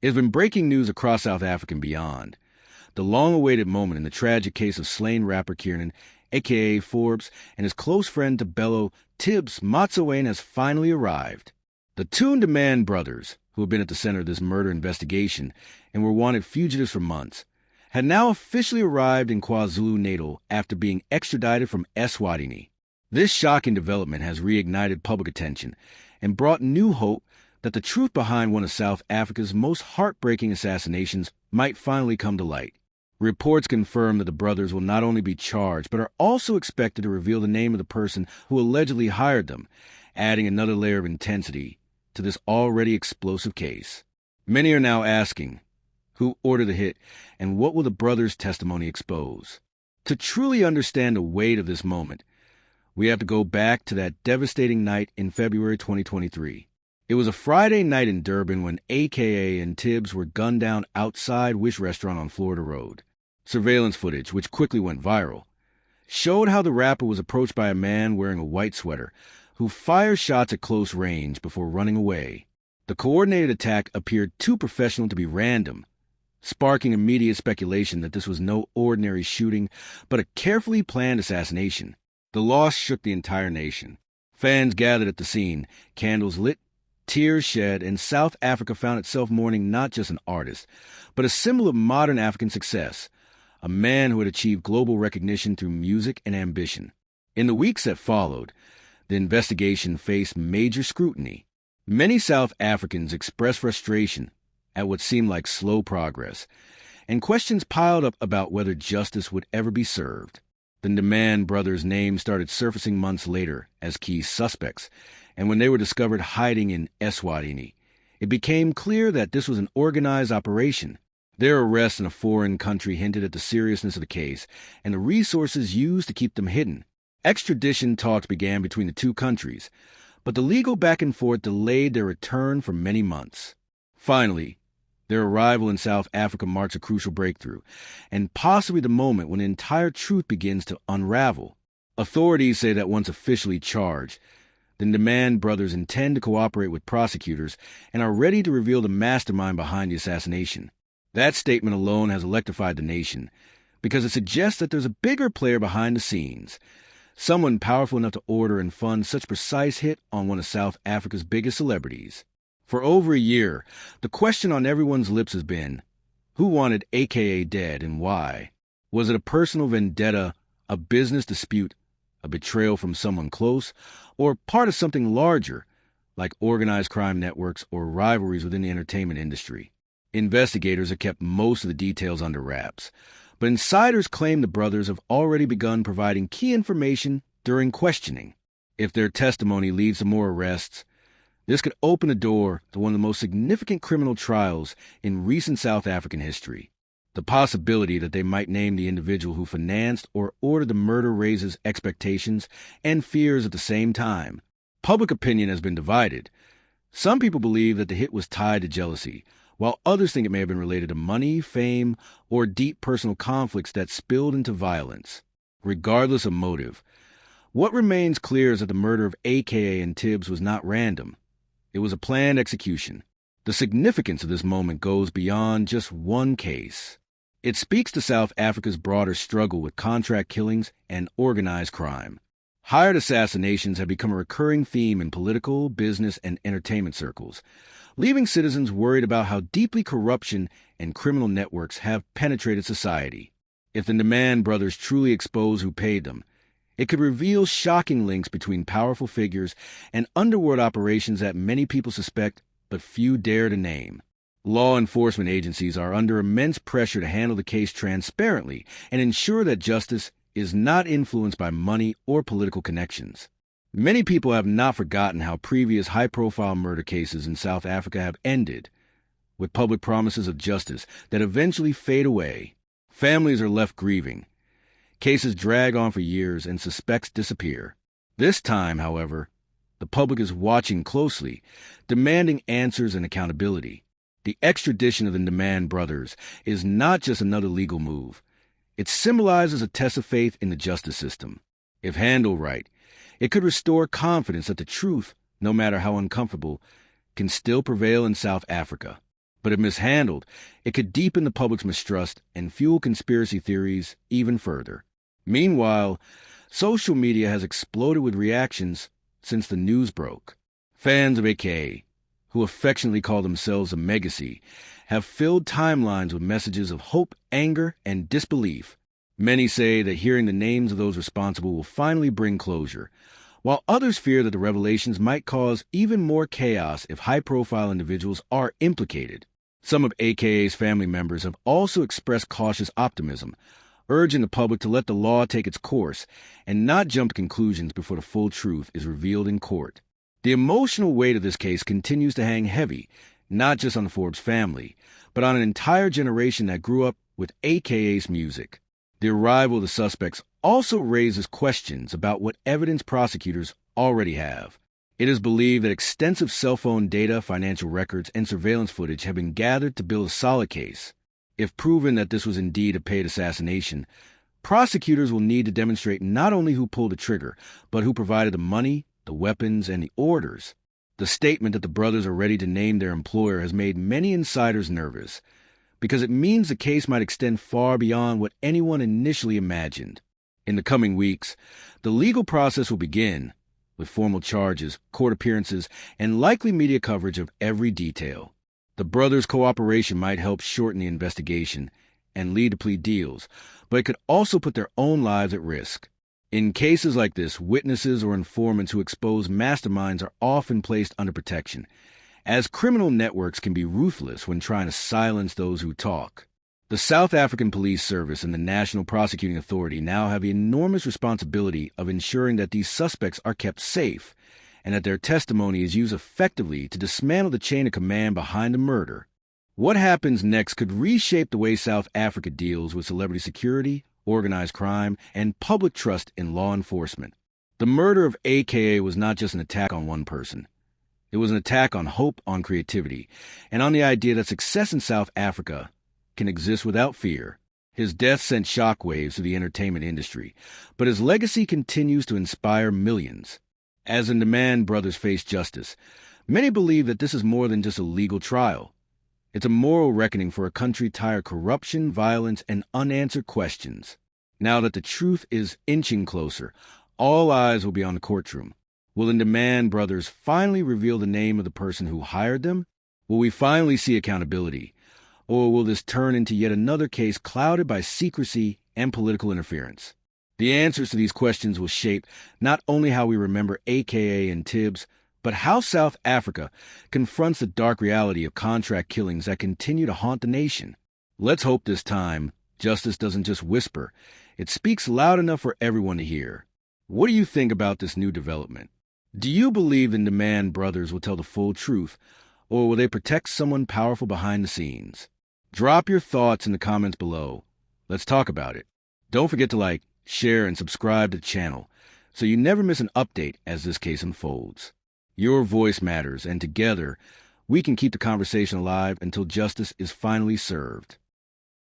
It's been breaking news across South Africa and beyond. The long-awaited moment in the tragic case of slain rapper Kiernan, AKA Forbes, and his close friend Tebello, Tibz, Motsoane, has finally arrived. The two Ndimande brothers, who have been at the center of this murder investigation and were wanted fugitives for months, had now officially arrived in KwaZulu-Natal after being extradited from Eswatini. This shocking development has reignited public attention and brought new hope that the truth behind one of South Africa's most heartbreaking assassinations might finally come to light. Reports confirm that the brothers will not only be charged, but are also expected to reveal the name of the person who allegedly hired them, adding another layer of intensity to this already explosive case. Many are now asking, who ordered the hit, and what will the brothers' testimony expose? To truly understand the weight of this moment, we have to go back to that devastating night in February 2023. It was a Friday night in Durban when AKA and Tibz were gunned down outside Wish Restaurant on Florida Road. Surveillance footage, which quickly went viral, showed how the rapper was approached by a man wearing a white sweater who fired shots at close range before running away. The coordinated attack appeared too professional to be random, sparking immediate speculation that this was no ordinary shooting, but a carefully planned assassination. The loss shook the entire nation. Fans gathered at the scene, candles lit, tears shed, and South Africa found itself mourning not just an artist, but a symbol of modern African success, a man who had achieved global recognition through music and ambition. In the weeks that followed, the investigation faced major scrutiny. Many South Africans expressed frustration at what seemed like slow progress, and questions piled up about whether justice would ever be served. The Ndimande brothers' names started surfacing months later as key suspects, and when they were discovered hiding in Eswatini, it became clear that this was an organized operation. Their arrest in a foreign country hinted at the seriousness of the case and the resources used to keep them hidden. Extradition talks began between the two countries, but the legal back and forth delayed their return for many months. Finally, their arrival in South Africa marks a crucial breakthrough, and possibly the moment when the entire truth begins to unravel. Authorities say that once officially charged, the Ndimande brothers intend to cooperate with prosecutors and are ready to reveal the mastermind behind the assassination. That statement alone has electrified the nation, because it suggests that there's a bigger player behind the scenes, someone powerful enough to order and fund such precise hit on one of South Africa's biggest celebrities. For over a year, the question on everyone's lips has been, who wanted AKA dead and why? Was it a personal vendetta, a business dispute, a betrayal from someone close, or part of something larger, like organized crime networks or rivalries within the entertainment industry? Investigators have kept most of the details under wraps, but insiders claim the brothers have already begun providing key information during questioning. If their testimony leads to more arrests, this could open the door to one of the most significant criminal trials in recent South African history. The possibility that they might name the individual who financed or ordered the murder raises expectations and fears at the same time. Public opinion has been divided. Some people believe that the hit was tied to jealousy, while others think it may have been related to money, fame, or deep personal conflicts that spilled into violence. Regardless of motive, what remains clear is that the murder of AKA and Tibz was not random. It was a planned execution. The significance of this moment goes beyond just one case. It speaks to South Africa's broader struggle with contract killings and organized crime. Hired assassinations have become a recurring theme in political, business, and entertainment circles, leaving citizens worried about how deeply corruption and criminal networks have penetrated society. If the Ndimande brothers truly expose who paid them, it could reveal shocking links between powerful figures and underworld operations that many people suspect but few dare to name. Law enforcement agencies are under immense pressure to handle the case transparently and ensure that justice is not influenced by money or political connections. Many people have not forgotten how previous high-profile murder cases in South Africa have ended, with public promises of justice that eventually fade away. Families are left grieving. Cases drag on for years and suspects disappear. This time, however, the public is watching closely, demanding answers and accountability. The extradition of the Ndimande brothers is not just another legal move. It symbolizes a test of faith in the justice system. If handled right, it could restore confidence that the truth, no matter how uncomfortable, can still prevail in South Africa. But if mishandled, it could deepen the public's mistrust and fuel conspiracy theories even further. Meanwhile, social media has exploded with reactions since the news broke. Fans of AKA, who affectionately call themselves a Megacy, have filled timelines with messages of hope, anger, and disbelief. Many say that hearing the names of those responsible will finally bring closure, while others fear that the revelations might cause even more chaos if high-profile individuals are implicated. Some of AKA's family members have also expressed cautious optimism, urging the public to let the law take its course and not jump to conclusions before the full truth is revealed in court. The emotional weight of this case continues to hang heavy, not just on the Forbes family, but on an entire generation that grew up with AKA's music. The arrival of the suspects also raises questions about what evidence prosecutors already have. It is believed that extensive cell phone data, financial records, and surveillance footage have been gathered to build a solid case. If proven that this was indeed a paid assassination, prosecutors will need to demonstrate not only who pulled the trigger, but who provided the money, the weapons, and the orders. The statement that the brothers are ready to name their employer has made many insiders nervous, because it means the case might extend far beyond what anyone initially imagined. In the coming weeks, the legal process will begin, with formal charges, court appearances, and likely media coverage of every detail. The brothers' cooperation might help shorten the investigation and lead to plea deals, but it could also put their own lives at risk. In cases like this, witnesses or informants who expose masterminds are often placed under protection, as criminal networks can be ruthless when trying to silence those who talk. The South African Police Service and the National Prosecuting Authority now have the enormous responsibility of ensuring that these suspects are kept safe and that their testimony is used effectively to dismantle the chain of command behind the murder. What happens next could reshape the way South Africa deals with celebrity security, organized crime, and public trust in law enforcement. The murder of AKA was not just an attack on one person. It was an attack on hope, on creativity, and on the idea that success in South Africa can exist without fear. His death sent shockwaves through the entertainment industry, but his legacy continues to inspire millions. As the Ndimande brothers face justice, many believe that this is more than just a legal trial. It's a moral reckoning for a country tired of corruption, violence, and unanswered questions. Now that the truth is inching closer, all eyes will be on the courtroom. Will the Ndimande brothers finally reveal the name of the person who hired them? Will we finally see accountability? Or will this turn into yet another case clouded by secrecy and political interference? The answers to these questions will shape not only how we remember AKA and Tibz, but how South Africa confronts the dark reality of contract killings that continue to haunt the nation. Let's hope this time justice doesn't just whisper. It speaks loud enough for everyone to hear. What do you think about this new development? Do you believe the Ndimande brothers will tell the full truth, or will they protect someone powerful behind the scenes? Drop your thoughts in the comments below. Let's talk about it. Don't forget to like, share, and subscribe to the channel so you never miss an update as this case unfolds. Your voice matters, and together, we can keep the conversation alive until justice is finally served.